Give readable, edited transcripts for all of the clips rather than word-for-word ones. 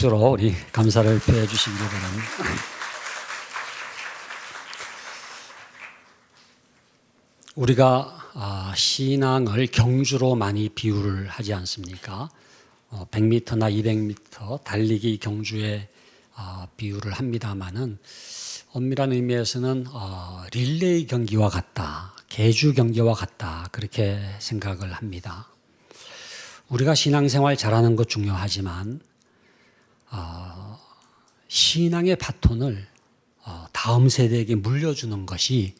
주로 우리 감사를 표해 주시기 바랍니다. 우리가 신앙을 경주로 많이 비유를 하지 않습니까? 100m나 200m 달리기 경주에 비유를 합니다마는 엄밀한 의미에서는 릴레이 경기와 같다, 계주 경기와 같다, 그렇게 생각을 합니다. 우리가 신앙생활 잘하는 것 중요하지만 신앙의 바톤을 다음 세대에게 물려주는 것이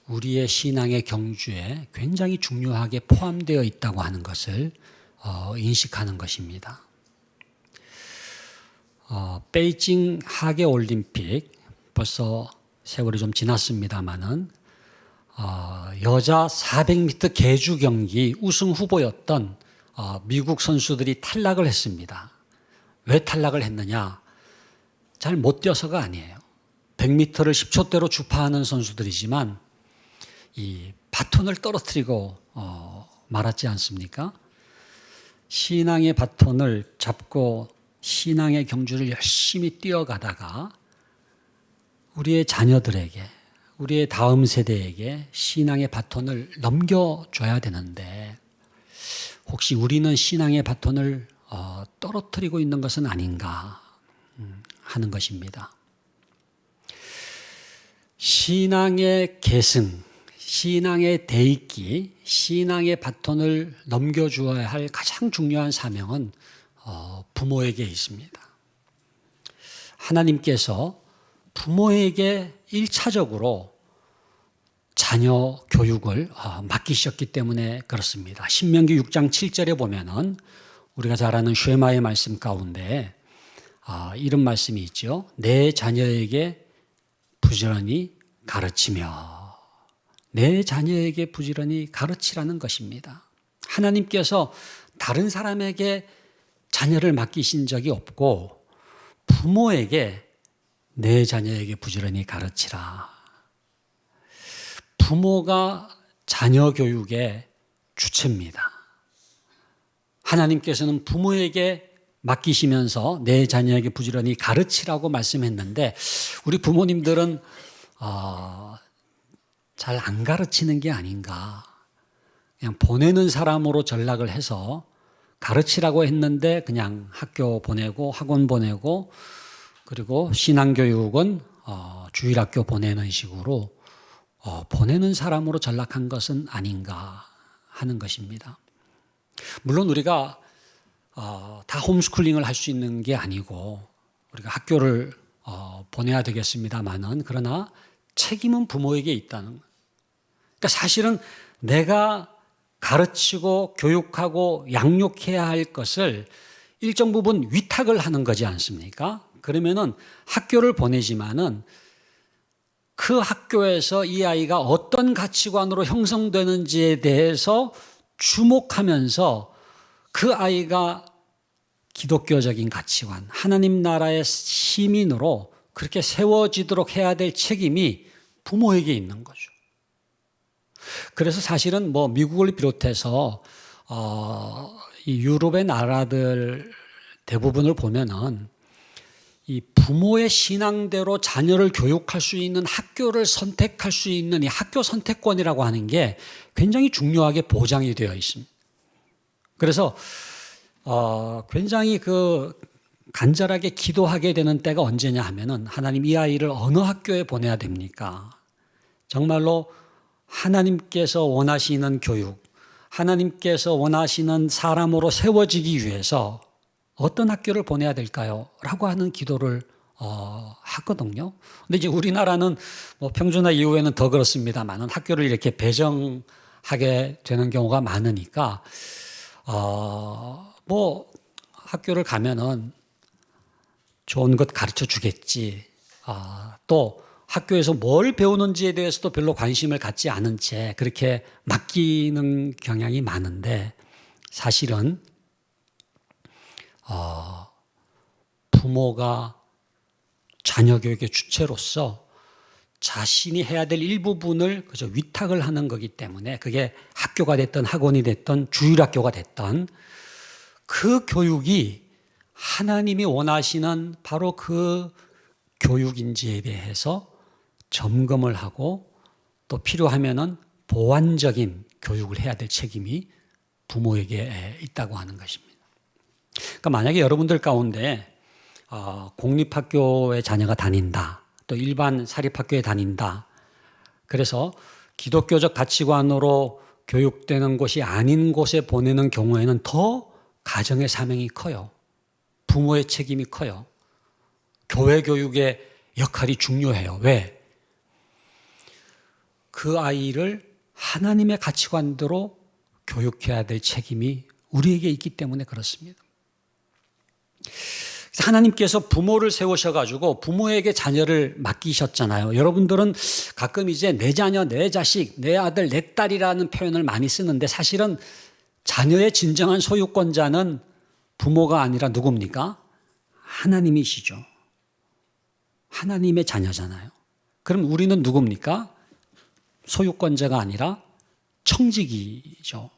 우리의 신앙의 경주에 굉장히 중요하게 포함되어 있다고 하는 것을 인식하는 것입니다. 베이징 하계올림픽 벌써 세월이 좀 지났습니다마는 여자 400m 계주 경기 우승 후보였던 미국 선수들이 탈락을 했습니다. 왜 탈락을 했느냐? 잘 못 뛰어서가 아니에요. 100m를 10초대로 주파하는 선수들이지만 이 바톤을 떨어뜨리고 말았지 않습니까? 신앙의 바톤을 잡고 신앙의 경주를 열심히 뛰어가다가 우리의 자녀들에게, 우리의 다음 세대에게 신앙의 바톤을 넘겨줘야 되는데 혹시 우리는 신앙의 바톤을 떨어뜨리고 있는 것은 아닌가 하는 것입니다. 신앙의 계승, 신앙의 대입기, 신앙의 바톤을 넘겨주어야 할 가장 중요한 사명은 부모에게 있습니다. 하나님께서 부모에게 1차적으로 자녀 교육을 맡기셨기 때문에 그렇습니다. 신명기 6장 7절에 보면은 우리가 잘 아는 쉐마의 말씀 가운데 이런 말씀이 있죠. 내 자녀에게 부지런히 가르치며, 내 자녀에게 부지런히 가르치라는 것입니다. 하나님께서 다른 사람에게 자녀를 맡기신 적이 없고 부모에게 내 자녀에게 부지런히 가르치라. 부모가 자녀 교육의 주체입니다. 하나님께서는 부모에게 맡기시면서 내 자녀에게 부지런히 가르치라고 말씀했는데 우리 부모님들은 잘 안 가르치는 게 아닌가. 그냥 보내는 사람으로 전락을 해서 가르치라고 했는데 그냥 학교 보내고 학원 보내고 그리고 신앙교육은 주일학교 보내는 식으로 보내는 사람으로 전락한 것은 아닌가 하는 것입니다. 물론 우리가 다 홈스쿨링을 할 수 있는 게 아니고 우리가 학교를 보내야 되겠습니다만은 그러나 책임은 부모에게 있다는 거예요. 그러니까 사실은 내가 가르치고 교육하고 양육해야 할 것을 일정 부분 위탁을 하는 거지 않습니까? 그러면은 학교를 보내지만은 그 학교에서 이 아이가 어떤 가치관으로 형성되는지에 대해서 주목하면서 그 아이가 기독교적인 가치관, 하나님 나라의 시민으로 그렇게 세워지도록 해야 될 책임이 부모에게 있는 거죠. 그래서 사실은 미국을 비롯해서 이 유럽의 나라들 대부분을 보면은 이 부모의 신앙대로 자녀를 교육할 수 있는 학교를 선택할 수 있는 이 학교 선택권이라고 하는 게 굉장히 중요하게 보장이 되어 있습니다. 그래서 굉장히 간절하게 기도하게 되는 때가 언제냐 하면은 하나님 이 아이를 어느 학교에 보내야 됩니까? 정말로 하나님께서 원하시는 교육, 하나님께서 원하시는 사람으로 세워지기 위해서 어떤 학교를 보내야 될까요? 라고 하는 기도를 하거든요. 근데 이제 우리나라는 평준화 이후에는 더 그렇습니다만은 학교를 이렇게 배정하게 되는 경우가 많으니까 학교를 가면은 좋은 것 가르쳐 주겠지. 또 학교에서 뭘 배우는지에 대해서도 별로 관심을 갖지 않은 채 그렇게 맡기는 경향이 많은데 사실은 부모가 자녀 교육의 주체로서 자신이 해야 될 일부분을 그저 위탁을 하는 거기 때문에 그게 학교가 됐든 학원이 됐든 주일학교가 됐든 그 교육이 하나님이 원하시는 바로 그 교육인지에 대해서 점검을 하고 또 필요하면은 보완적인 교육을 해야 될 책임이 부모에게 있다고 하는 것입니다. 그러니까 만약에 여러분들 가운데 공립학교에 자녀가 다닌다, 또 일반 사립학교에 다닌다, 그래서 기독교적 가치관으로 교육되는 곳이 아닌 곳에 보내는 경우에는 더 가정의 사명이 커요. 부모의 책임이 커요. 교회 교육의 역할이 중요해요. 왜? 그 아이를 하나님의 가치관대로 교육해야 될 책임이 우리에게 있기 때문에 그렇습니다. 하나님께서 부모를 세우셔가지고 부모에게 자녀를 맡기셨잖아요. 여러분들은 가끔 이제 내 자녀, 내 자식, 내 아들, 내 딸이라는 표현을 많이 쓰는데 사실은 자녀의 진정한 소유권자는 부모가 아니라 누굽니까? 하나님이시죠. 하나님의 자녀잖아요. 그럼 우리는 누굽니까? 소유권자가 아니라 청지기죠.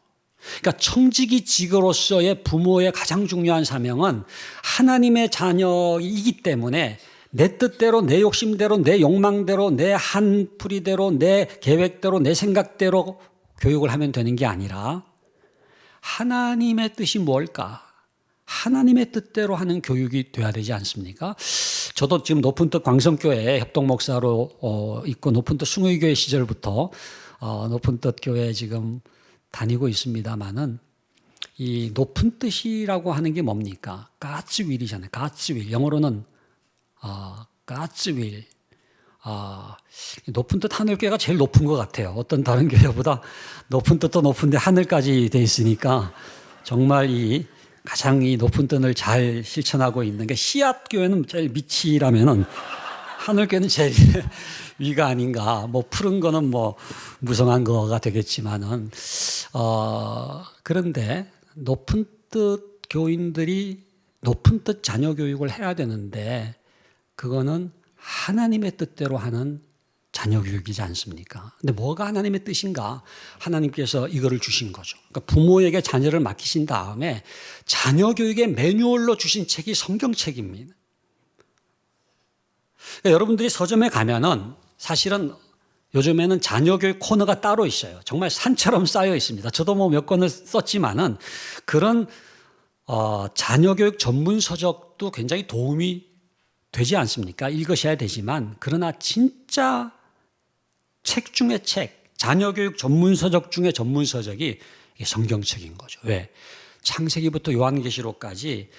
그러니까 청지기직으로서의 부모의 가장 중요한 사명은 하나님의 자녀이기 때문에 내 뜻대로, 내 욕심대로, 내 욕망대로, 내 한풀이대로, 내 계획대로, 내 생각대로 교육을 하면 되는 게 아니라 하나님의 뜻이 뭘까? 하나님의 뜻대로 하는 교육이 돼야 되지 않습니까? 저도 지금 높은 뜻 광성교회 협동목사로 있고 높은 뜻 숭의교회 시절부터 높은 뜻 교회에 지금 다니고 있습니다만은 이 높은 뜻이라고 하는 게 뭡니까? God's will이잖아요. God's will. 영어로는 God's will. 높은 뜻 하늘교회가 제일 높은 것 같아요. 어떤 다른 교회보다 높은 뜻도 높은데 하늘까지 돼 있으니까 정말 가장 이 높은 뜻을 잘 실천하고 있는 게 씨앗 교회는 제일 밑이라면은 하늘교회는 제일 위가 아닌가. 뭐 푸른 거는 뭐 무성한 거가 되겠지만은 그런데 높은 뜻 교인들이 높은 뜻 자녀 교육을 해야 되는데 그거는 하나님의 뜻대로 하는 자녀 교육이지 않습니까? 근데 뭐가 하나님의 뜻인가? 하나님께서 이거를 주신 거죠. 그러니까 부모에게 자녀를 맡기신 다음에 자녀 교육의 매뉴얼로 주신 책이 성경책입니다. 그러니까 여러분들이 서점에 가면은 사실은 요즘에는 자녀 교육 코너가 따로 있어요. 정말 산처럼 쌓여 있습니다. 저도 뭐 몇 권을 썼지만은 그런 자녀 교육 전문 서적도 굉장히 도움이 되지 않습니까? 읽으셔야 되지만 그러나 진짜 책 중에 책, 자녀 교육 전문 서적 중에 전문 서적이 성경책인 거죠. 왜? 창세기부터 요한계시록까지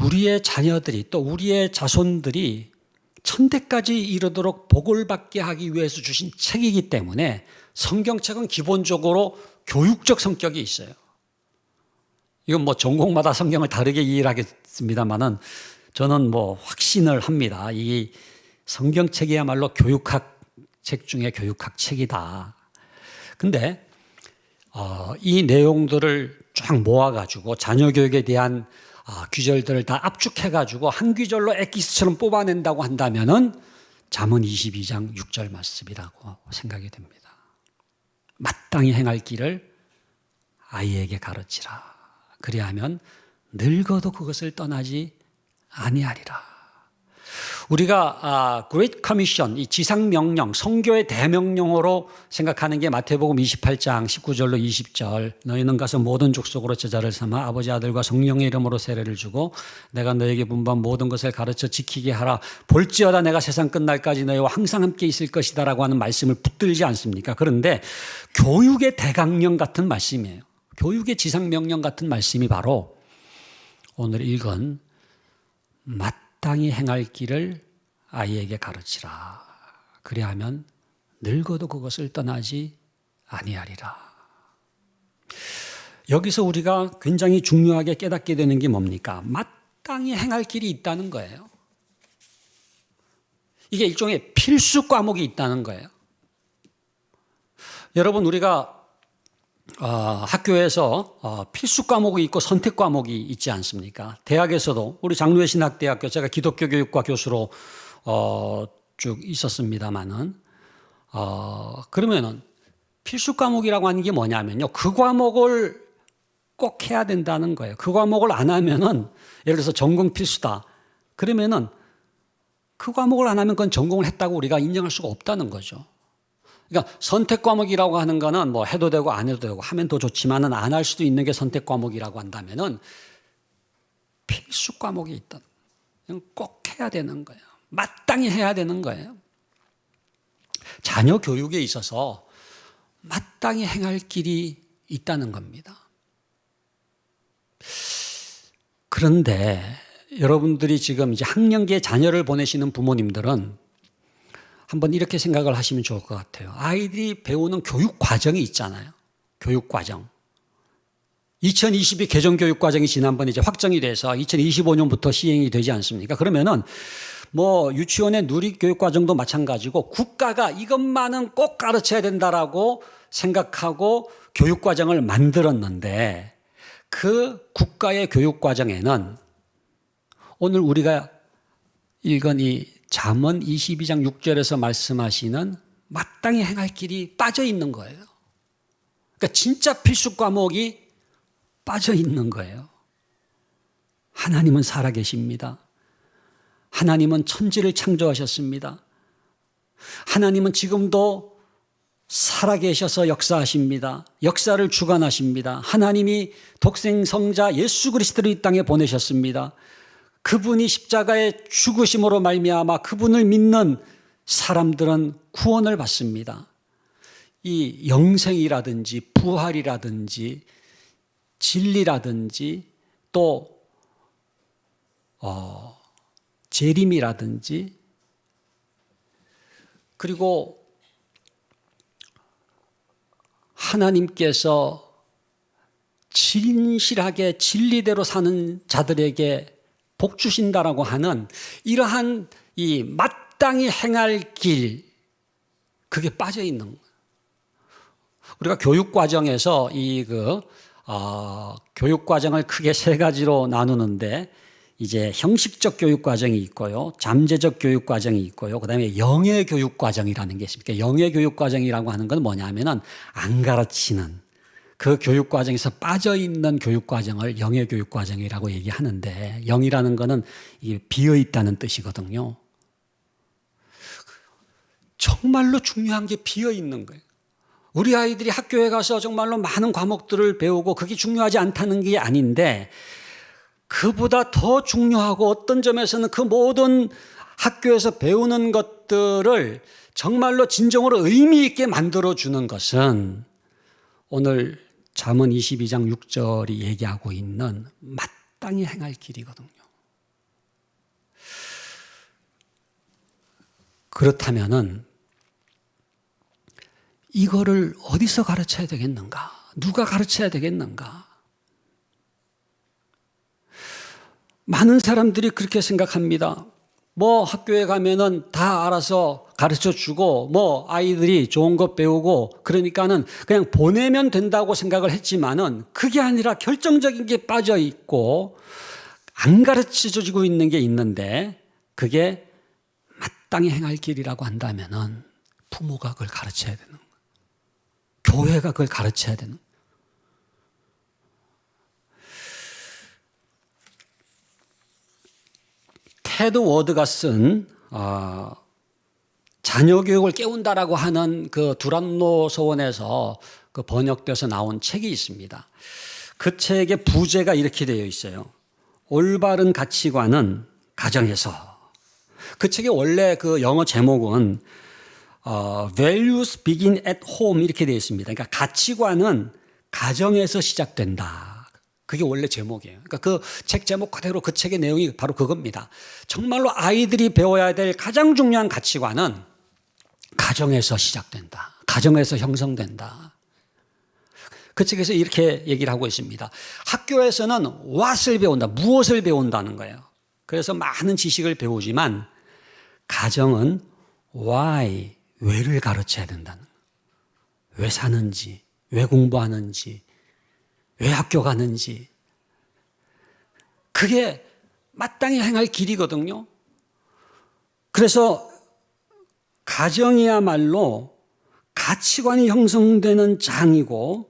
우리의 자녀들이 또 우리의 자손들이 천대까지 이르도록 복을 받게 하기 위해서 주신 책이기 때문에 성경책은 기본적으로 교육적 성격이 있어요. 이건 뭐 전공마다 성경을 다르게 이해를 하겠습니다만은 저는 뭐 확신을 합니다. 이 성경책이야말로 교육학 책 중에 교육학 책이다. 근데 이 내용들을 쫙 모아가지고 자녀 교육에 대한 규절들을 다 압축해가지고 한 규절로 엑기스처럼 뽑아낸다고 한다면은 잠언 22장 6절 말씀이라고 생각이 됩니다. 마땅히 행할 길을 아이에게 가르치라. 그리하면 늙어도 그것을 떠나지 아니하리라. 우리가 Great Commission, 이 지상명령, 성교의 대명령으로 생각하는 게 마태복음 28장 19절로 20절 너희는 가서 모든 족속으로 제자를 삼아 아버지 아들과 성령의 이름으로 세례를 주고 내가 너에게 분부한 모든 것을 가르쳐 지키게 하라. 볼지어다 내가 세상 끝날까지 너희와 항상 함께 있을 것이다 라고 하는 말씀을 붙들지 않습니까? 그런데 교육의 대강령 같은 말씀이에요. 교육의 지상명령 같은 말씀이 바로 오늘 읽은 마땅히 행할 길을 아이에게 가르치라. 그리하면 늙어도 그것을 떠나지 아니하리라. 여기서 우리가 굉장히 중요하게 깨닫게 되는 게 뭡니까? 마땅히 행할 길이 있다는 거예요. 이게 일종의 필수 과목이 있다는 거예요. 여러분 우리가 학교에서 필수 과목이 있고 선택 과목이 있지 않습니까? 대학에서도 우리 장로회 신학대학교 제가 기독교 교육과 교수로 쭉 있었습니다만은 그러면은 필수 과목이라고 하는 게 뭐냐면요. 그 과목을 꼭 해야 된다는 거예요. 그 과목을 안 하면은, 예를 들어서 전공 필수다. 그러면은 그 과목을 안 하면 그건 전공을 했다고 우리가 인정할 수가 없다는 거죠. 그러니까 선택 과목이라고 하는 거는 뭐 해도 되고 안 해도 되고 하면 더 좋지만은 안 할 수도 있는 게 선택 과목이라고 한다면은 필수 과목이 있다. 꼭 해야 되는 거예요. 마땅히 해야 되는 거예요. 자녀 교육에 있어서 마땅히 행할 길이 있다는 겁니다. 그런데 여러분들이 지금 이제 학령기에 자녀를 보내시는 부모님들은 한번 이렇게 생각을 하시면 좋을 것 같아요. 아이들이 배우는 교육 과정이 있잖아요. 교육 과정. 2022 개정교육 과정이 지난번에 이제 확정이 돼서 2025년부터 시행이 되지 않습니까? 그러면은 뭐 유치원의 누리교육 과정도 마찬가지고 국가가 이것만은 꼭 가르쳐야 된다라고 생각하고 교육 과정을 만들었는데 그 국가의 교육 과정에는 오늘 우리가 읽은 이 잠언 22장 6절에서 말씀하시는 마땅히 행할 길이 빠져 있는 거예요. 그러니까 진짜 필수 과목이 빠져 있는 거예요. 하나님은 살아계십니다. 하나님은 천지를 창조하셨습니다. 하나님은 지금도 살아계셔서 역사하십니다. 역사를 주관하십니다. 하나님이 독생성자 예수 그리스도를 이 땅에 보내셨습니다. 그분이 십자가의 죽으심으로 말미암아 그분을 믿는 사람들은 구원을 받습니다. 이 영생이라든지 부활이라든지 진리라든지 또 재림이라든지 그리고 하나님께서 진실하게 진리대로 사는 자들에게 복 주신다라고 하는 이러한 이 마땅히 행할 길, 그게 빠져 있는 거예요. 우리가 교육 과정에서 교육 과정을 크게 세 가지로 나누는데 이제 형식적 교육 과정이 있고요, 잠재적 교육 과정이 있고요, 그다음에 영의 교육 과정이라는 게 있습니다. 영의 교육 과정이라고 하는 건 뭐냐면은 안 가르치는 그 교육 과정에서 빠져 있는 교육 과정을 영의 교육 과정이라고 얘기하는데 영이라는 거는 이게 비어 있다는 뜻이거든요. 정말로 중요한 게 비어 있는 거예요. 우리 아이들이 학교에 가서 정말로 많은 과목들을 배우고 그게 중요하지 않다는 게 아닌데 그보다 더 중요하고 어떤 점에서는 그 모든 학교에서 배우는 것들을 정말로 진정으로 의미 있게 만들어주는 것은 오늘 잠언 22장 6절이 얘기하고 있는 마땅히 행할 길이거든요. 그렇다면은 이거를 어디서 가르쳐야 되겠는가? 누가 가르쳐야 되겠는가? 많은 사람들이 그렇게 생각합니다. 뭐 학교에 가면은 다 알아서 가르쳐 주고 뭐 아이들이 좋은 것 배우고 그러니까는 그냥 보내면 된다고 생각을 했지만은 그게 아니라 결정적인 게 빠져 있고 안 가르쳐 주고 있는 게 있는데 그게 마땅히 행할 길이라고 한다면은 부모가 그걸 가르쳐야 되는 거예요. 교회가 그걸 가르쳐야 되는 거예요. 테드 워드가 쓴 자녀 교육을 깨운다라고 하는 그 두란노 서원에서 그 번역돼서 나온 책이 있습니다. 그 책의 부제가 이렇게 되어 있어요. 올바른 가치관은 가정에서. 그 책의 원래 그 영어 제목은 Values begin at home 이렇게 되어 있습니다. 그러니까 가치관은 가정에서 시작된다. 그게 원래 제목이에요. 그러니까 그 책 제목 그대로 그 책의 내용이 바로 그겁니다. 정말로 아이들이 배워야 될 가장 중요한 가치관은 가정에서 시작된다. 가정에서 형성된다. 그 책에서 이렇게 얘기를 하고 있습니다. 학교에서는 what을 배운다. 무엇을 배운다는 거예요. 그래서 많은 지식을 배우지만 가정은 why, 왜를 가르쳐야 된다는 거예요. 왜 사는지, 왜 공부하는지, 왜 학교 가는지. 그게 마땅히 행할 길이거든요. 그래서 가정이야말로 가치관이 형성되는 장이고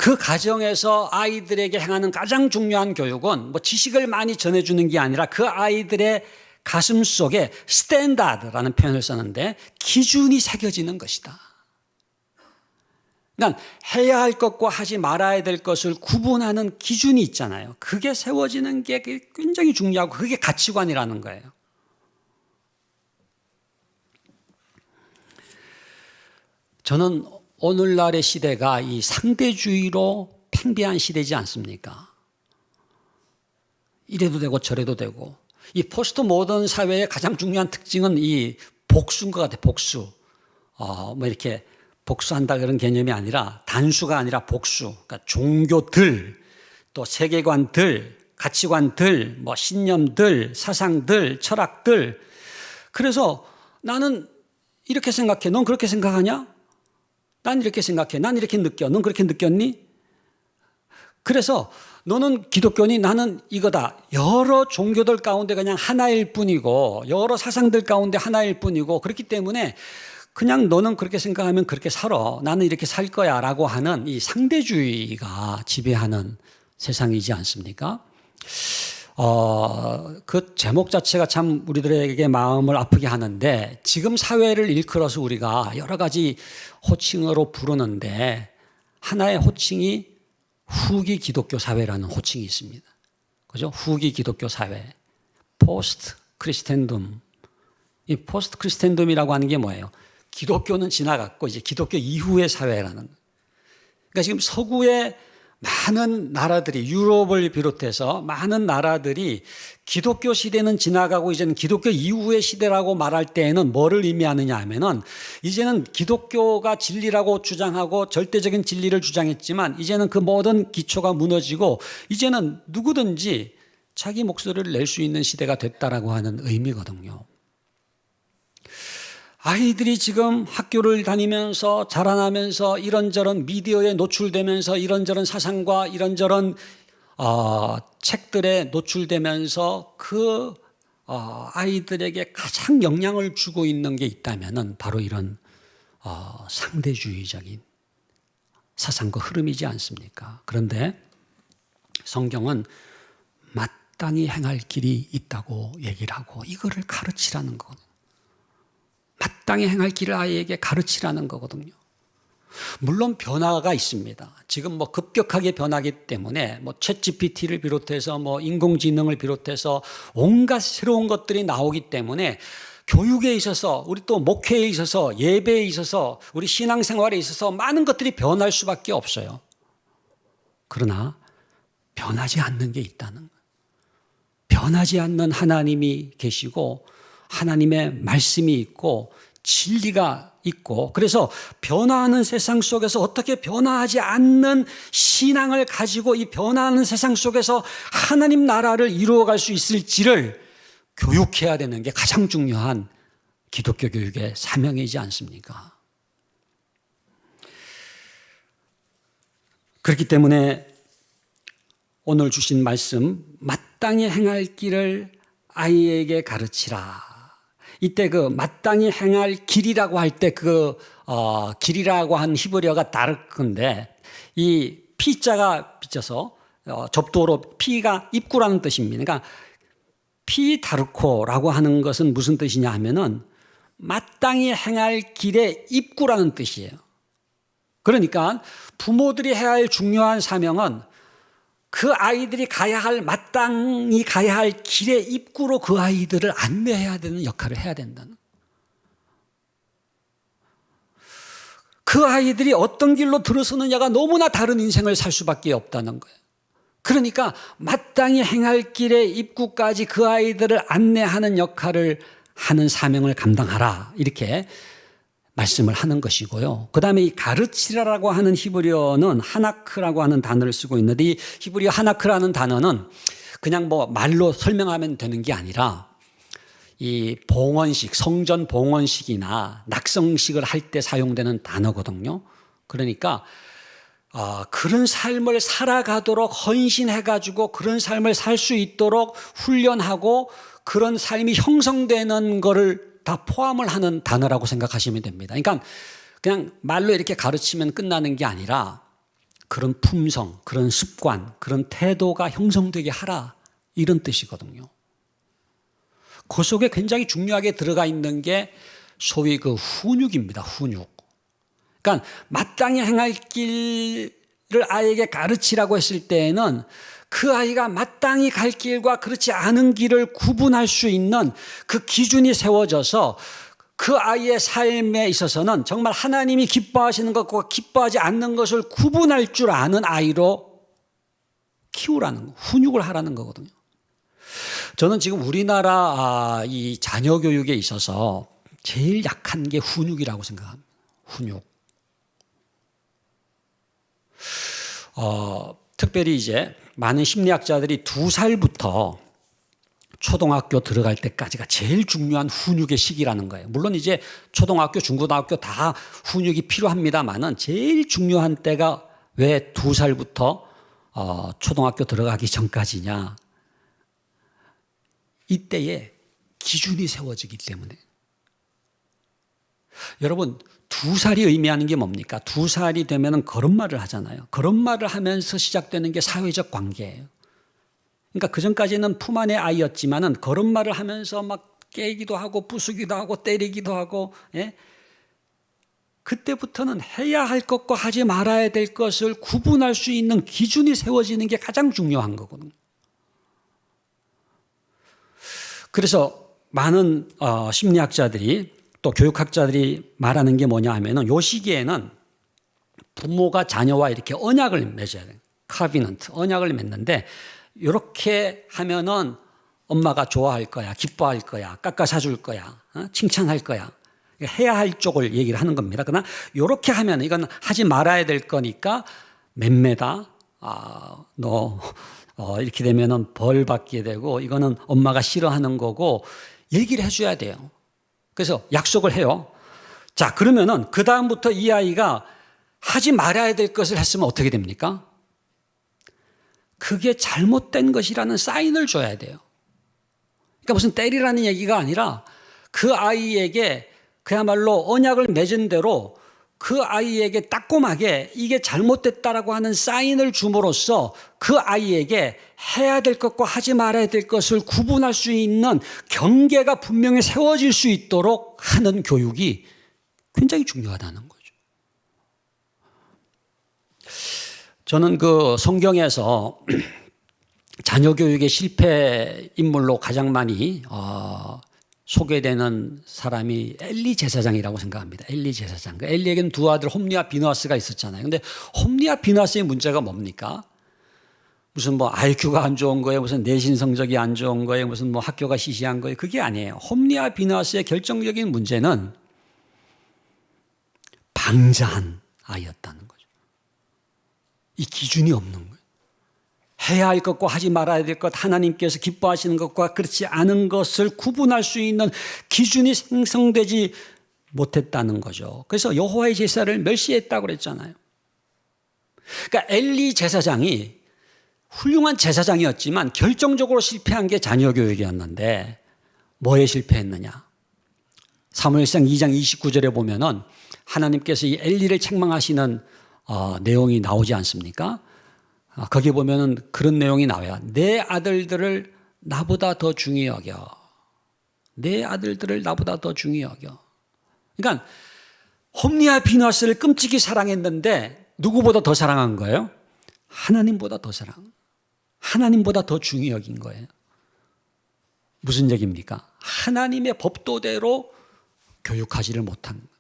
그 가정에서 아이들에게 행하는 가장 중요한 교육은 뭐 지식을 많이 전해주는 게 아니라 그 아이들의 가슴 속에 스탠다드라는 표현을 썼는데 기준이 새겨지는 것이다. 그러니까 해야 할 것과 하지 말아야 될 것을 구분하는 기준이 있잖아요. 그게 세워지는 게 굉장히 중요하고 그게 가치관이라는 거예요. 저는 오늘날의 시대가 이 상대주의로 팽배한 시대지 않습니까? 이래도 되고 저래도 되고. 이 포스트 모던 사회의 가장 중요한 특징은 이 복수인 것 같아요. 복수. 뭐 이렇게 복수한다 그런 개념이 아니라 단수가 아니라 복수. 그러니까 종교들, 또 세계관들, 가치관들, 뭐 신념들, 사상들, 철학들. 그래서 나는 이렇게 생각해. 넌 그렇게 생각하냐? 난 이렇게 생각해. 난 이렇게 느껴. 넌 그렇게 느꼈니? 그래서 너는 기독교니 나는 이거다. 여러 종교들 가운데 그냥 하나일 뿐이고 여러 사상들 가운데 하나일 뿐이고 그렇기 때문에 그냥 너는 그렇게 생각하면 그렇게 살아. 나는 이렇게 살 거야 라고 하는 이 상대주의가 지배하는 세상이지 않습니까? 그 제목 자체가 참 우리들에게 마음을 아프게 하는데 지금 사회를 일컬어서 우리가 여러 가지 호칭으로 부르는데 하나의 호칭이 후기 기독교 사회라는 호칭이 있습니다. 그죠? 후기 기독교 사회. 포스트 크리스텐덤. 이 포스트 크리스텐덤이라고 하는 게 뭐예요? 기독교는 지나갔고 이제 기독교 이후의 사회라는. 그러니까 지금 서구의 많은 나라들이 유럽을 비롯해서 많은 나라들이 기독교 시대는 지나가고 이제는 기독교 이후의 시대라고 말할 때에는 뭐를 의미하느냐 하면은 이제는 기독교가 진리라고 주장하고 절대적인 진리를 주장했지만 이제는 그 모든 기초가 무너지고 이제는 누구든지 자기 목소리를 낼 수 있는 시대가 됐다라고 하는 의미거든요. 아이들이 지금 학교를 다니면서 자라나면서 이런저런 미디어에 노출되면서 이런저런 사상과 이런저런 책들에 노출되면서 그 아이들에게 가장 영향을 주고 있는 게 있다면은 바로 이런 상대주의적인 사상과 흐름이지 않습니까? 그런데 성경은 마땅히 행할 길이 있다고 얘기를 하고 이거를 가르치라는 거거든요. 마땅히 행할 길을 아이에게 가르치라는 거거든요. 물론 변화가 있습니다. 지금 뭐 급격하게 변하기 때문에 뭐 챗GPT를 비롯해서 뭐 인공지능을 비롯해서 온갖 새로운 것들이 나오기 때문에 교육에 있어서 우리 또 목회에 있어서 예배에 있어서 우리 신앙생활에 있어서 많은 것들이 변할 수밖에 없어요. 그러나 변하지 않는 게 있다는 거예요. 변하지 않는 하나님이 계시고 하나님의 말씀이 있고 진리가 있고 그래서 변화하는 세상 속에서 어떻게 변화하지 않는 신앙을 가지고 이 변화하는 세상 속에서 하나님 나라를 이루어갈 수 있을지를 교육해야 되는 게 가장 중요한 기독교 교육의 사명이지 않습니까? 그렇기 때문에 오늘 주신 말씀 마땅히 행할 길을 아이에게 가르치라. 이때 그 마땅히 행할 길이라고 할 때 그 길이라고 한 히브리어가 다르건데 이 피자가 빚어서 접두어로 피가 입구라는 뜻입니다. 그러니까 피다르코라고 하는 것은 무슨 뜻이냐 하면은 마땅히 행할 길의 입구라는 뜻이에요. 그러니까 부모들이 해야 할 중요한 사명은 그 아이들이 가야 할 마땅히 가야 할 길의 입구로 그 아이들을 안내해야 되는 역할을 해야 된다는. 그 아이들이 어떤 길로 들어서느냐가 너무나 다른 인생을 살 수밖에 없다는 거예요. 그러니까 마땅히 행할 길의 입구까지 그 아이들을 안내하는 역할을 하는 사명을 감당하라 이렇게 말씀을 하는 것이고요. 그 다음에 이 가르치라라고 하는 히브리어는 하나크라고 하는 단어를 쓰고 있는데 이 히브리어 하나크라는 단어는 그냥 뭐 말로 설명하면 되는 게 아니라 이 봉헌식, 성전 봉헌식이나 낙성식을 할 때 사용되는 단어거든요. 그러니까 그런 삶을 살아가도록 헌신해가지고 그런 삶을 살 수 있도록 훈련하고 그런 삶이 형성되는 거를 다 포함을 하는 단어라고 생각하시면 됩니다. 그러니까 그냥 말로 이렇게 가르치면 끝나는 게 아니라 그런 품성, 그런 습관, 그런 태도가 형성되게 하라, 이런 뜻이거든요. 그 속에 굉장히 중요하게 들어가 있는 게 소위 그 훈육입니다. 훈육. 그러니까 마땅히 행할 길을 아이에게 가르치라고 했을 때에는 그 아이가 마땅히 갈 길과 그렇지 않은 길을 구분할 수 있는 그 기준이 세워져서 그 아이의 삶에 있어서는 정말 하나님이 기뻐하시는 것과 기뻐하지 않는 것을 구분할 줄 아는 아이로 키우라는 거, 훈육을 하라는 거거든요. 저는 지금 우리나라 이 자녀 교육에 있어서 제일 약한 게 훈육이라고 생각합니다. 훈육. 특별히 이제 많은 심리학자들이 2살부터 초등학교 들어갈 때까지가 제일 중요한 훈육의 시기라는 거예요. 물론 이제 초등학교, 중고등학교 다 훈육이 필요합니다만은 제일 중요한 때가 왜 2살부터 초등학교 들어가기 전까지냐. 이때에 기준이 세워지기 때문에. 여러분, 2살이 의미하는 게 뭡니까? 2살이 되면 걸음마를 하잖아요. 걸음마를 하면서 시작되는 게 사회적 관계예요. 그러니까 그전까지는 품 안의 아이였지만은 걸음마를 하면서 막 깨기도 하고 부수기도 하고 때리기도 하고, 예? 그때부터는 해야 할 것과 하지 말아야 될 것을 구분할 수 있는 기준이 세워지는 게 가장 중요한 거거든요. 그래서 많은 심리학자들이 또 교육학자들이 말하는 게 뭐냐 하면은 요 시기에는 부모가 자녀와 이렇게 언약을 맺어야 돼요. 카비넌트, 언약을 맺는데 이렇게 하면은 엄마가 좋아할 거야, 기뻐할 거야, 깎아 사줄 거야, 칭찬할 거야. 해야 할 쪽을 얘기를 하는 겁니다. 그러나 이렇게 하면 이건 하지 말아야 될 거니까 맴매다. 너 이렇게 되면은 벌 받게 되고 이거는 엄마가 싫어하는 거고 얘기를 해줘야 돼요. 그래서 약속을 해요. 자, 그러면은 그 다음부터 이 아이가 하지 말아야 될 것을 했으면 어떻게 됩니까? 그게 잘못된 것이라는 사인을 줘야 돼요. 그러니까 무슨 때리라는 얘기가 아니라 그 아이에게 그야말로 언약을 맺은 대로 그 아이에게 따끔하게 이게 잘못됐다라고 하는 사인을 줌으로써 그 아이에게 해야 될 것과 하지 말아야 될 것을 구분할 수 있는 경계가 분명히 세워질 수 있도록 하는 교육이 굉장히 중요하다는 거죠. 저는 그 성경에서 자녀 교육의 실패 인물로 가장 많이 소개되는 사람이 엘리 제사장이라고 생각합니다. 엘리 제사장. 그 엘리에게는 두 아들 홈리와 비느하스가 있었잖아요. 근데 홈리와 비느하스의 문제가 뭡니까? 무슨 뭐 IQ가 안 좋은 거예요. 무슨 내신 성적이 안 좋은 거예요. 무슨 뭐 학교가 시시한 거예요. 그게 아니에요. 홈리와 비느하스의 결정적인 문제는 방자한 아이였다는 거죠. 이 기준이 없는 거예요. 해야 할 것과 하지 말아야 될 것, 하나님께서 기뻐하시는 것과 그렇지 않은 것을 구분할 수 있는 기준이 생성되지 못했다는 거죠. 그래서 여호와의 제사를 멸시했다고 그랬잖아요. 그러니까 엘리 제사장이 훌륭한 제사장이었지만 결정적으로 실패한 게 자녀 교육이었는데 뭐에 실패했느냐? 사무엘상 2장 29절에 보면은 하나님께서 이 엘리를 책망하시는 내용이 나오지 않습니까? 거기 보면은 그런 내용이 나와요. 내 아들들을 나보다 더 중히 여겨. 내 아들들을 나보다 더 중히 여겨. 그러니까 홈리와 비느하스를 끔찍이 사랑했는데 누구보다 더 사랑한 거예요? 하나님보다 더 하나님보다 더 중히 여긴 거예요. 무슨 얘기입니까? 하나님의 법도대로 교육하지를 못한 거예요.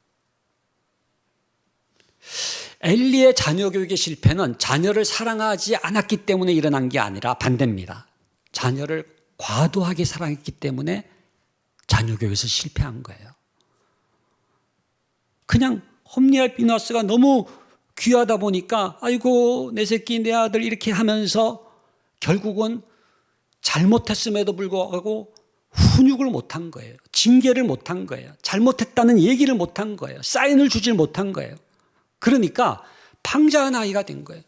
엘리의 자녀 교육의 실패는 자녀를 사랑하지 않았기 때문에 일어난 게 아니라 반대입니다. 자녀를 과도하게 사랑했기 때문에 자녀 교육에서 실패한 거예요. 그냥 홈리와 비느하스가 너무 귀하다 보니까 아이고 내 새끼 내 아들 이렇게 하면서 결국은 잘못했음에도 불구하고 훈육을 못한 거예요. 징계를 못한 거예요. 잘못했다는 얘기를 못한 거예요. 사인을 주질 못한 거예요. 그러니까 방자한 아이가 된 거예요.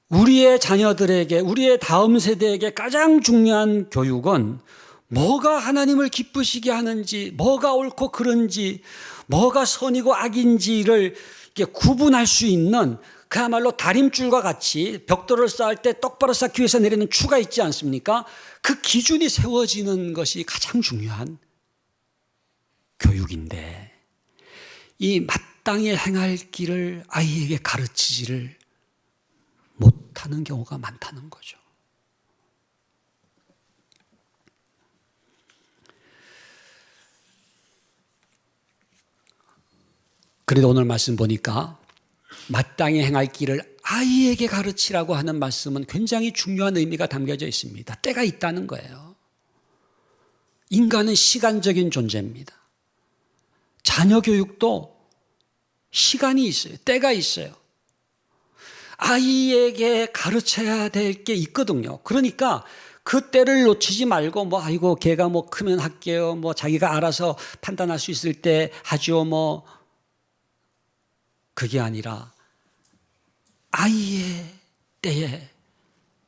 우리의 자녀들에게, 우리의 다음 세대에게 가장 중요한 교육은 뭐가 하나님을 기쁘시게 하는지, 뭐가 옳고 그른지, 뭐가 선이고 악인지를 이게 구분할 수 있는 그야말로 다림줄과 같이 벽돌을 쌓을 때 똑바로 쌓기 위해서 내리는 추가 있지 않습니까? 그 기준이 세워지는 것이 가장 중요한 교육인데 이 마땅히 행할 길을 아이에게 가르치지를 못하는 경우가 많다는 거죠. 그래도 오늘 말씀 보니까 마땅히 행할 길을 아이에게 가르치라고 하는 말씀은 굉장히 중요한 의미가 담겨져 있습니다. 때가 있다는 거예요. 인간은 시간적인 존재입니다. 자녀 교육도 시간이 있어요. 때가 있어요. 아이에게 가르쳐야 될 게 있거든요. 그러니까 그 때를 놓치지 말고 아이고 걔가 크면 할게요. 자기가 알아서 판단할 수 있을 때 하죠. 그게 아니라 아이의 때에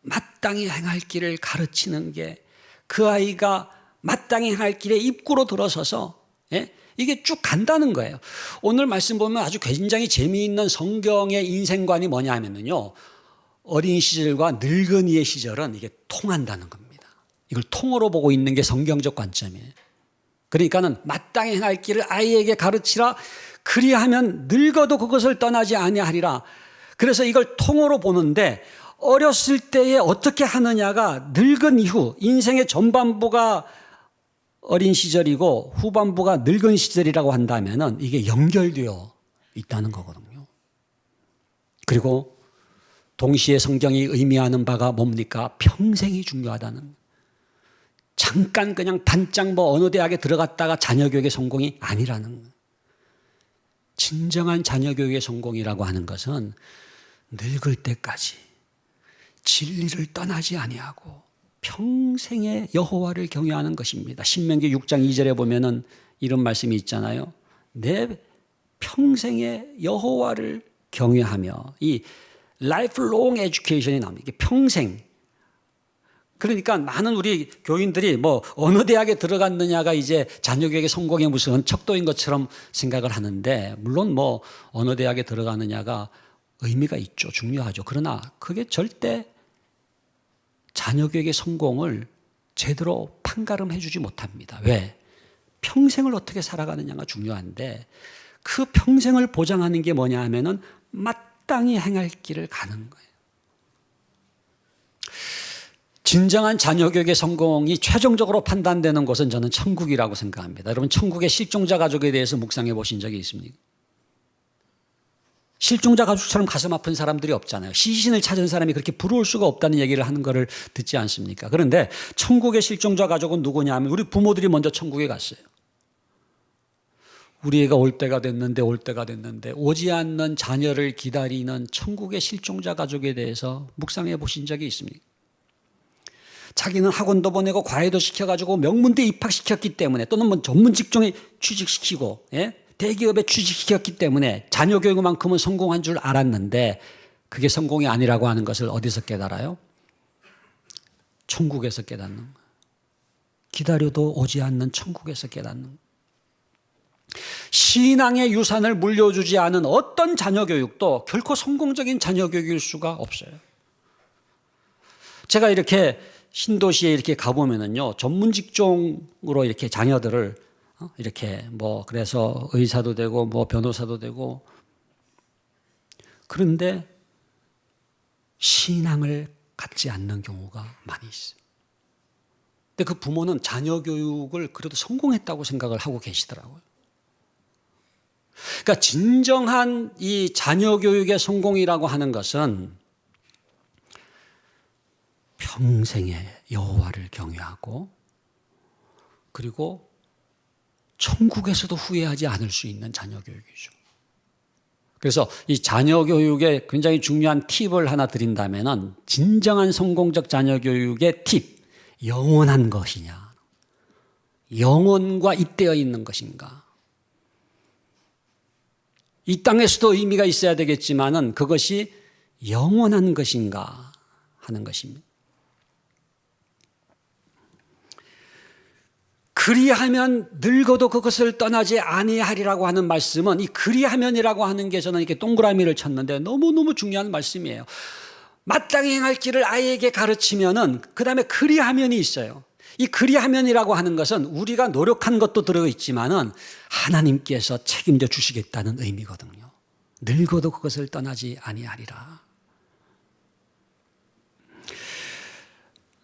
마땅히 행할 길을 가르치는 게 그 아이가 마땅히 행할 길에 입구로 들어서서 이게 쭉 간다는 거예요. 오늘 말씀 보면 아주 굉장히 재미있는 성경의 인생관이 뭐냐 하면요. 어린 시절과 늙은이의 시절은 이게 통한다는 겁니다. 이걸 통으로 보고 있는 게 성경적 관점이에요. 그러니까는 마땅히 행할 길을 아이에게 가르치라. 그리하면 늙어도 그것을 떠나지 아니하리라. 그래서 이걸 통으로 보는데 어렸을 때에 어떻게 하느냐가 늙은 이후 인생의 전반부가 어린 시절이고 후반부가 늙은 시절이라고 한다면은 이게 연결되어 있다는 거거든요. 그리고 동시에 성경이 의미하는 바가 뭡니까? 평생이 중요하다는. 잠깐 그냥 단짝 어느 대학에 들어갔다가 자녀교육의 성공이 아니라는. 진정한 자녀교육의 성공이라고 하는 것은 늙을 때까지 진리를 떠나지 아니하고 평생의 여호와를 경외하는 것입니다. 신명기 6장 2절에 보면은 이런 말씀이 있잖아요. 내 평생의 여호와를 경외하며 이 lifelong education이 나옵니다. 이게 평생. 그러니까 많은 우리 교인들이 어느 대학에 들어갔느냐가 이제 자녀교육의 성공의 무슨 척도인 것처럼 생각을 하는데 물론 어느 대학에 들어가느냐가 의미가 있죠. 중요하죠. 그러나 그게 절대 자녀교육의 성공을 제대로 판가름해 주지 못합니다. 왜? 평생을 어떻게 살아가느냐가 중요한데 그 평생을 보장하는 게 뭐냐 하면은 마땅히 행할 길을 가는 거예요. 진정한 자녀교육의 성공이 최종적으로 판단되는 곳은 저는 천국이라고 생각합니다. 여러분 천국의 실종자 가족에 대해서 묵상해 보신 적이 있습니까? 실종자 가족처럼 가슴 아픈 사람들이 없잖아요. 시신을 찾은 사람이 그렇게 부러울 수가 없다는 얘기를 하는 거를 듣지 않습니까? 그런데 천국의 실종자 가족은 누구냐 하면 우리 부모들이 먼저 천국에 갔어요. 우리 애가 올 때가 됐는데 오지 않는 자녀를 기다리는 천국의 실종자 가족에 대해서 묵상해 보신 적이 있습니까? 자기는 학원도 보내고 과외도 시켜가지고 명문대에 입학시켰기 때문에 또는 전문 직종에 취직시키고 대기업에 취직시켰기 때문에 자녀 교육만큼은 성공한 줄 알았는데 그게 성공이 아니라고 하는 것을 어디서 깨달아요? 천국에서 깨닫는 거예요. 기다려도 오지 않는 천국에서 깨닫는 거예요. 신앙의 유산을 물려주지 않은 어떤 자녀 교육도 결코 성공적인 자녀 교육일 수가 없어요. 제가 이렇게 신도시에 이렇게 가보면은요, 전문 직종으로 이렇게 자녀들을 이렇게 그래서 의사도 되고 변호사도 되고 그런데 신앙을 갖지 않는 경우가 많이 있어요. 근데 그 부모는 자녀 교육을 그래도 성공했다고 생각을 하고 계시더라고요. 그러니까 진정한 이 자녀 교육의 성공이라고 하는 것은 평생에 여호와를 경외하고 그리고 천국에서도 후회하지 않을 수 있는 자녀 교육이죠. 그래서 이 자녀 교육에 굉장히 중요한 팁을 하나 드린다면은 진정한 성공적 자녀 교육의 팁, 영원한 것이냐, 영원과 잇대어 있는 것인가. 이 땅에서도 의미가 있어야 되겠지만은 그것이 영원한 것인가 하는 것입니다. 그리하면 늙어도 그것을 떠나지 아니하리라고 하는 말씀은 이 그리하면이라고 하는 게 저는 이렇게 동그라미를 쳤는데 너무너무 중요한 말씀이에요. 마땅히 행할 길을 아이에게 가르치면은 그 다음에 그리하면이 있어요. 이 그리하면이라고 하는 것은 우리가 노력한 것도 들어있지만은 하나님께서 책임져 주시겠다는 의미거든요. 늙어도 그것을 떠나지 아니하리라.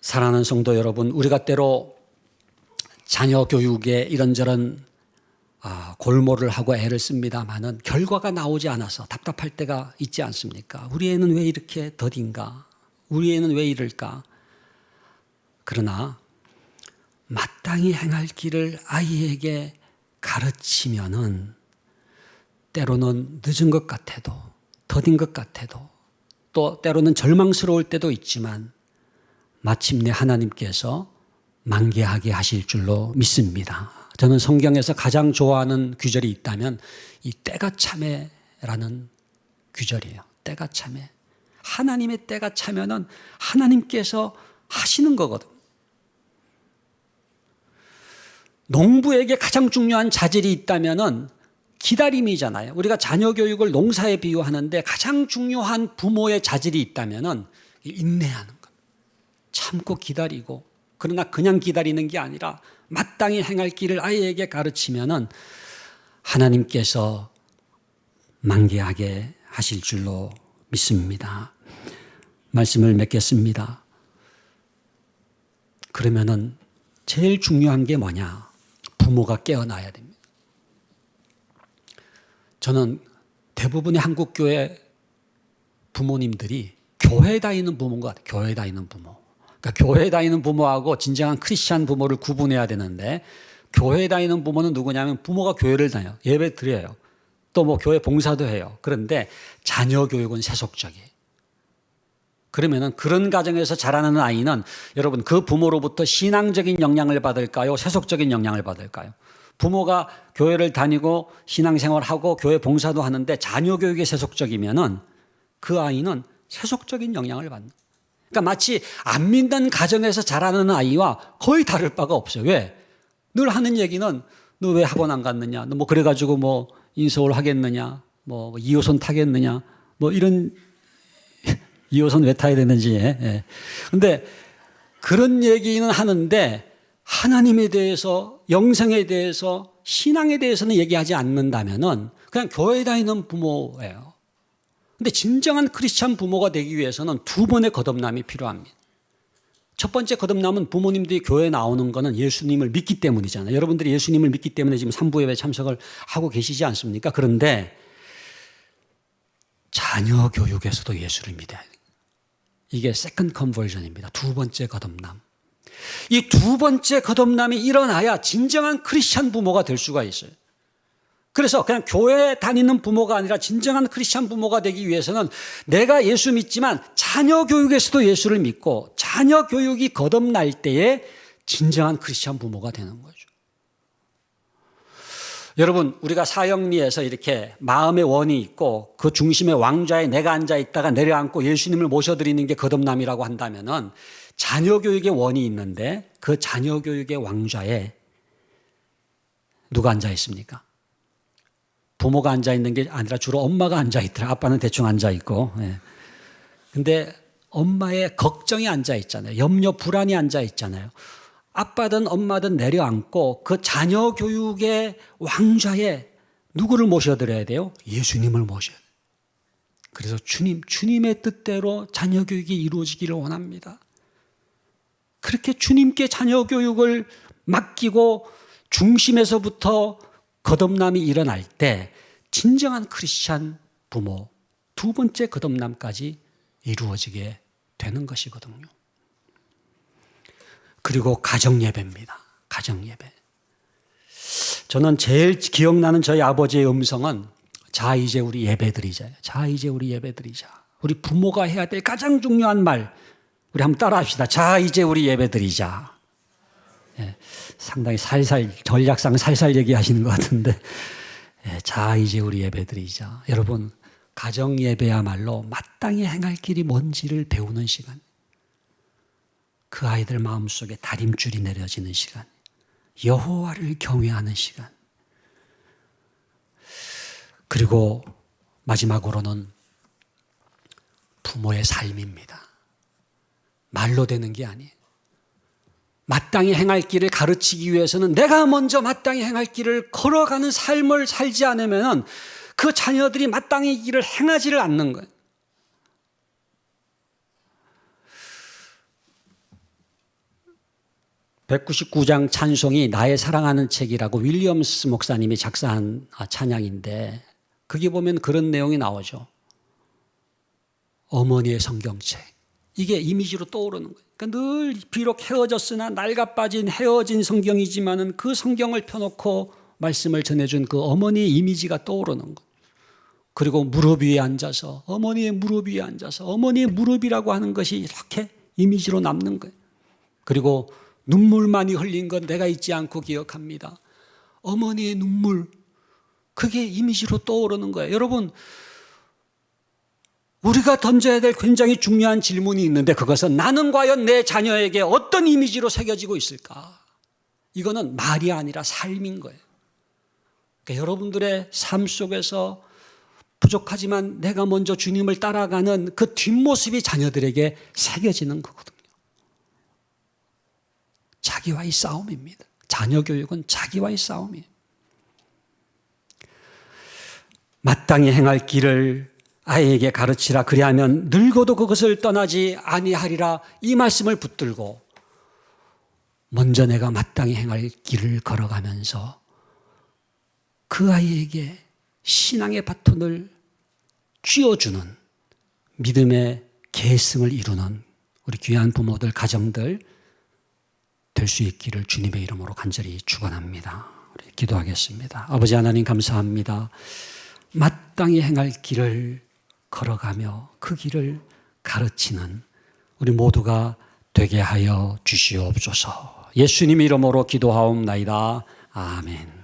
사랑하는 성도 여러분, 우리가 때로 자녀 교육에 이런저런 골몰을 하고 애를 씁니다마는 결과가 나오지 않아서 답답할 때가 있지 않습니까? 우리 애는 왜 이렇게 더딘가? 우리 애는 왜 이럴까? 그러나 마땅히 행할 길을 아이에게 가르치면은 때로는 늦은 것 같아도, 더딘 것 같아도, 또 때로는 절망스러울 때도 있지만 마침내 하나님께서 만개하게 하실 줄로 믿습니다. 저는 성경에서 가장 좋아하는 규절이 있다면 이 때가 참에라는 규절이에요. 때가 참에. 하나님의 때가 차면은 하나님께서 하시는 거거든요. 농부에게 가장 중요한 자질이 있다면은 기다림이잖아요. 우리가 자녀 교육을 농사에 비유하는데 가장 중요한 부모의 자질이 있다면은 인내하는 것. 참고 기다리고, 그러나 그냥 기다리는 게 아니라 마땅히 행할 길을 아이에게 가르치면은 하나님께서 만개하게 하실 줄로 믿습니다. 말씀을 맺겠습니다. 그러면은 제일 중요한 게 뭐냐? 부모가 깨어나야 됩니다. 저는 대부분의 한국 교회 부모님들이 교회 다니는 부모인 것 같아요. 교회 다니는 부모. 그러니까 교회 다니는 부모하고 진정한 크리스찬 부모를 구분해야 되는데, 교회 다니는 부모는 누구냐면 부모가 교회를 다녀요. 예배 드려요. 또 뭐 교회 봉사도 해요. 그런데 자녀 교육은 세속적이에요. 그러면은 그런 가정에서 자라는 아이는 여러분 그 부모로부터 신앙적인 영향을 받을까요? 세속적인 영향을 받을까요? 부모가 교회를 다니고 신앙생활하고 교회 봉사도 하는데 자녀 교육이 세속적이면은 그 아이는 세속적인 영향을 받는. 그러니까 마치 안 믿는 가정에서 자라는 아이와 거의 다를 바가 없어요. 왜? 늘 하는 얘기는 너 왜 학원 안 갔느냐? 너 뭐 그래가지고 뭐 인서울 하겠느냐? 뭐 2호선 타겠느냐? 뭐 이런 2호선 왜 타야 되는지. 예. 근데 그런 얘기는 하는데 하나님에 대해서, 영생에 대해서, 신앙에 대해서는 얘기하지 않는다면은 그냥 교회 다니는 부모예요. 근데 진정한 크리스찬 부모가 되기 위해서는 두 번의 거듭남이 필요합니다. 첫 번째 거듭남은 부모님들이 교회에 나오는 거는 예수님을 믿기 때문이잖아요. 여러분들이 예수님을 믿기 때문에 지금 3부 예배 참석을 하고 계시지 않습니까? 그런데 자녀 교육에서도 예수를 믿어야 돼요. 이게 세컨드 컨버전입니다. 두 번째 거듭남. 이 두 번째 거듭남이 일어나야 진정한 크리스찬 부모가 될 수가 있어요. 그래서 그냥 교회 다니는 부모가 아니라 진정한 크리스찬 부모가 되기 위해서는 내가 예수 믿지만 자녀 교육에서도 예수를 믿고 자녀 교육이 거듭날 때에 진정한 크리스찬 부모가 되는 거죠. 여러분, 우리가 사형리에서 이렇게 마음의 원이 있고 그 중심에 왕좌에 내가 앉아 있다가 내려앉고 예수님을 모셔드리는 게 거듭남이라고 한다면은 자녀 교육의 원이 있는데 그 자녀 교육의 왕좌에 누가 앉아 있습니까? 부모가 앉아 있는 게 아니라 주로 엄마가 앉아 있더라. 아빠는 대충 앉아 있고. 근데 엄마의 걱정이 앉아 있잖아요. 염려, 불안이 앉아 있잖아요. 아빠든 엄마든 내려앉고 그 자녀 교육의 왕좌에 누구를 모셔드려야 돼요? 예수님을 모셔야 돼요. 그래서 주님의 뜻대로 자녀 교육이 이루어지기를 원합니다. 그렇게 주님께 자녀 교육을 맡기고 중심에서부터 거듭남이 일어날 때 진정한 크리스찬 부모, 두 번째 거듭남까지 이루어지게 되는 것이거든요. 그리고 가정예배입니다. 가정예배. 저는 제일 기억나는 저희 아버지의 음성은 자 이제 우리 예배드리자. 자 이제 우리 예배드리자. 우리 부모가 해야 될 가장 중요한 말, 우리 한번 따라합시다. 자 이제 우리 예배드리자. 예, 상당히 살살, 전략상 살살 얘기하시는 것 같은데, 예, 자 이제 우리 예배드리자. 여러분, 가정예배야말로 마땅히 행할 길이 뭔지를 배우는 시간, 그 아이들 마음속에 다림줄이 내려지는 시간, 여호와를 경외하는 시간. 그리고 마지막으로는 부모의 삶입니다. 말로 되는 게 아니에요. 마땅히 행할 길을 가르치기 위해서는 내가 먼저 마땅히 행할 길을 걸어가는 삶을 살지 않으면 그 자녀들이 마땅히 길을 행하지를 않는 거예요. (199장) 찬송이 나의 사랑하는 책이라고 윌리엄스 목사님이 작사한 찬양인데 거기 보면 그런 내용이 나오죠. 어머니의 성경책. 이게 이미지로 떠오르는 거예요. 그러니까 늘 비록 헤어졌으나 낡아 빠진 헤어진 성경이지만은 그 성경을 펴놓고 말씀을 전해준 그 어머니의 이미지가 떠오르는 거예요. 그리고 무릎 위에 앉아서 어머니의 무릎 위에 앉아서 어머니의 무릎이라고 하는 것이 이렇게 이미지로 남는 거예요. 그리고 눈물 많이 흘린 건 내가 잊지 않고 기억합니다. 어머니의 눈물, 그게 이미지로 떠오르는 거예요. 여러분, 우리가 던져야 될 굉장히 중요한 질문이 있는데 그것은 나는 과연 내 자녀에게 어떤 이미지로 새겨지고 있을까? 이거는 말이 아니라 삶인 거예요. 그러니까 여러분들의 삶 속에서 부족하지만 내가 먼저 주님을 따라가는 그 뒷모습이 자녀들에게 새겨지는 거거든요. 자기와의 싸움입니다. 자녀 교육은 자기와의 싸움이에요. 마땅히 행할 길을 아이에게 가르치라. 그리하면 늙어도 그것을 떠나지 아니하리라. 이 말씀을 붙들고 먼저 내가 마땅히 행할 길을 걸어가면서 그 아이에게 신앙의 바톤을 쥐어주는 믿음의 계승을 이루는 우리 귀한 부모들, 가정들 될 수 있기를 주님의 이름으로 간절히 축원합니다. 우리 기도하겠습니다. 아버지 하나님 감사합니다. 마땅히 행할 길을 걸어가며 그 길을 가르치는 우리 모두가 되게 하여 주시옵소서. 예수님 이름으로 기도하옵나이다. 아멘.